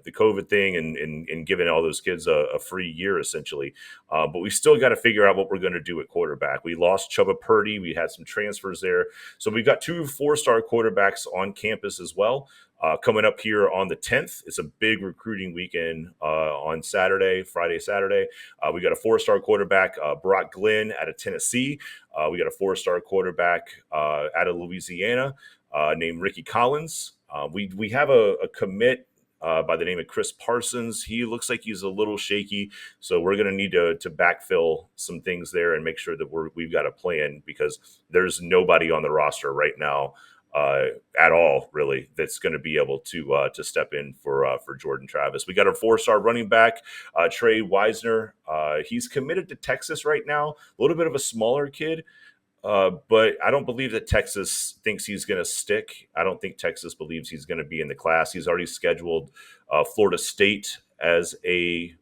the COVID thing and giving all those kids a free year essentially. But we still got to figure out what we're going to do at quarterback. We lost Chuba Purdy. We had some transfers there. So we've got 2 4-star quarterbacks on campus as well. Coming up here on the 10th, it's a big recruiting weekend on Friday, Saturday. We got a 4-star quarterback, Brock Glenn, out of Tennessee. We got a 4-star quarterback out of Louisiana named Ricky Collins. We have a commit by the name of Chris Parsons. He looks like he's a little shaky, so we're going to need to backfill some things there and make sure that we've got a plan, because there's nobody on the roster right now at all, really, that's going to be able to step in for Jordan Travis. We got our 4-star running back, Trey Wisner. He's committed to Texas right now. A little bit of a smaller kid, but I don't believe that Texas thinks he's going to stick. I don't think Texas believes he's going to be in the class. He's already scheduled Florida State as a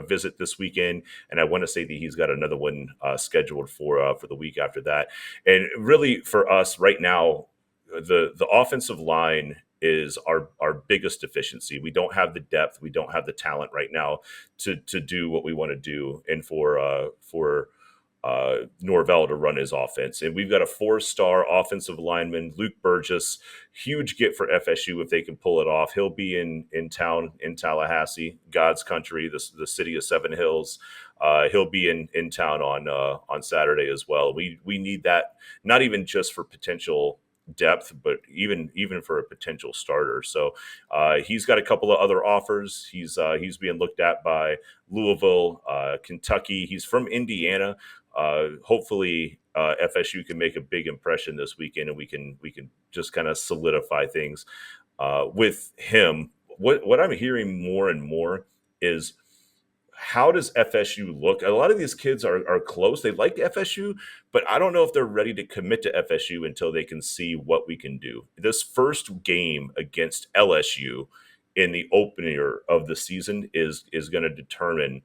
visit this weekend, and I want to say that he's got another one scheduled for the week after that. And really, for us right now, the offensive line is our biggest deficiency. We don't have the depth, we don't have the talent right now to do what we want to do, and for Norvell to run his offense. And we've got a 4-star offensive lineman, Luke Burgess, huge get for FSU if they can pull it off. He'll be in town in Tallahassee, God's country, the city of Seven Hills. He'll be in town on Saturday as well. We need that, not even just for potential depth, but even for a potential starter. So he's got a couple of other offers. He's being looked at by Louisville, Kentucky. He's from Indiana. Hopefully FSU can make a big impression this weekend, and we can just kind of solidify things with him. What I'm hearing more and more is, how does FSU look? A lot of these kids are close. They like FSU, but I don't know if they're ready to commit to FSU until they can see what we can do. This first game against LSU in the opener of the season is going to determine,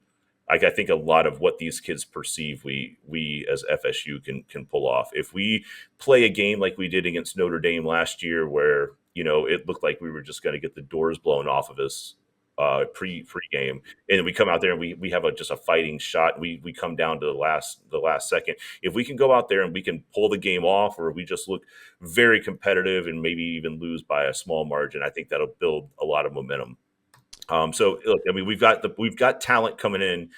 like, I think a lot of what these kids perceive we as FSU can pull off. If we play a game like we did against Notre Dame last year, where it looked like we were just going to get the doors blown off of us pre-game, and we come out there and we have just a fighting shot. We come down to the last second. If we can go out there and we can pull the game off, or we just look very competitive and maybe even lose by a small margin, I think that'll build a lot of momentum. So look, I mean, we've got talent coming in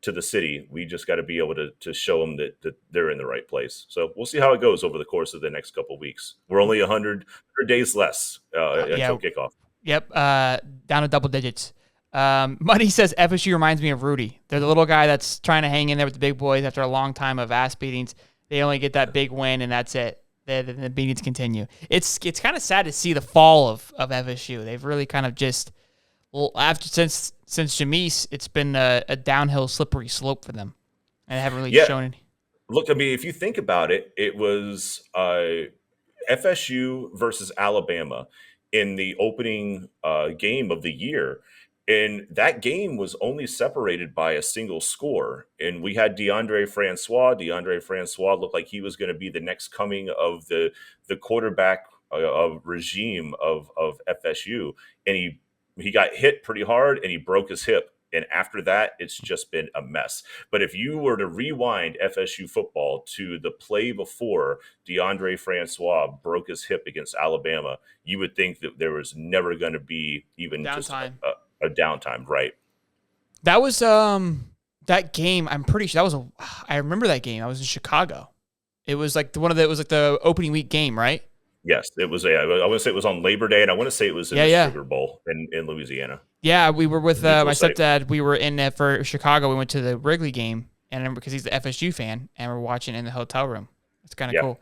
to the city. We just got to be able to show them that they're in the right place. So we'll see how it goes over the course of the next couple of weeks. We're only 100 days less until kickoff. Yep, down to double digits. Muddy says FSU reminds me of Rudy. They're the little guy that's trying to hang in there with the big boys after a long time of ass beatings. They only get that big win, and that's it. The beatings continue. It's kind of sad to see the fall of FSU. They've really kind of just, since Jameis, it's been a downhill slippery slope for them, and they haven't really shown any. Look, I mean, if you think about it, it was FSU versus Alabama in the opening game of the year. And that game was only separated by a single score. And we had Deondre Francois. Deondre Francois looked like he was going to be the next coming of the quarterback regime of FSU. And he got hit pretty hard, and he broke his hip. And after that, it's just been a mess. But if you were to rewind FSU football to the play before Deondre Francois broke his hip against Alabama, you would think that there was never going to be even downtime. Just a downtime, right? That was that game. I'm pretty sure I remember that game. I was in Chicago. It was like it was like the opening week game, right? Yes, it was. I want to say it was on Labor Day, and I want to say it was in the Sugar Bowl in Louisiana. Yeah, we were with my stepdad. We were in for Chicago. We went to the Wrigley game, and because he's the FSU fan, and we're watching in the hotel room. It's kind of cool.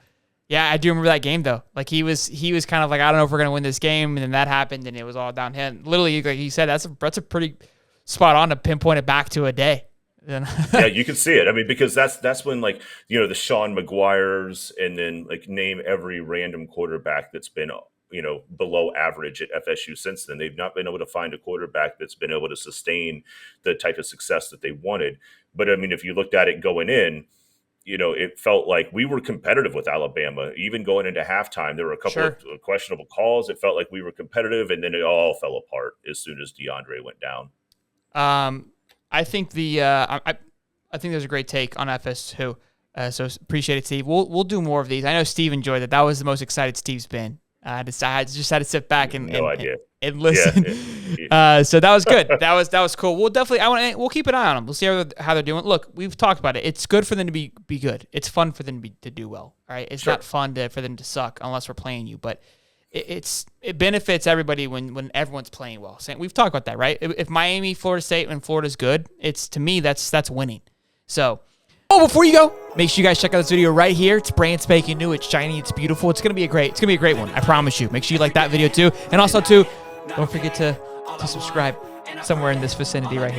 Yeah, I do remember that game though. Like he was kind of like, I don't know if we're gonna win this game, and then that happened, and it was all downhill. And literally, like he said, that's a pretty spot on to pinpoint it back to a day. Yeah, you can see it. I mean, because that's when, like, the Sean McGuires, and then like name every random quarterback that's been below average at FSU since then. They've not been able to find a quarterback that's been able to sustain the type of success that they wanted. But I mean, if you looked at it going in, it felt like we were competitive with Alabama. Even going into halftime, there were a couple Sure. of questionable calls. It felt like we were competitive, and then it all fell apart as soon as DeAndre went down. I think I think there's a great take on FS2. So appreciate it, Steve. We'll do more of these. I know Steve enjoyed it. That was the most excited Steve's been. I just had to sit back and listen. So that was good. That was cool. We'll keep an eye on them. We'll see how they're doing. Look, we've talked about it. It's good for them to be good. It's fun for them to do well. All right. It's not fun for them to suck unless we're playing you. But it benefits everybody when everyone's playing well. We've talked about that, right? If Miami, Florida State, and Florida's good, to me that's winning. So. Oh, before you go, make sure you guys check out this video right here. It's brand spanking new. It's shiny. It's beautiful. It's gonna be a great one. I promise you. Make sure you like that video too, and also too, don't forget to subscribe somewhere in this vicinity right here.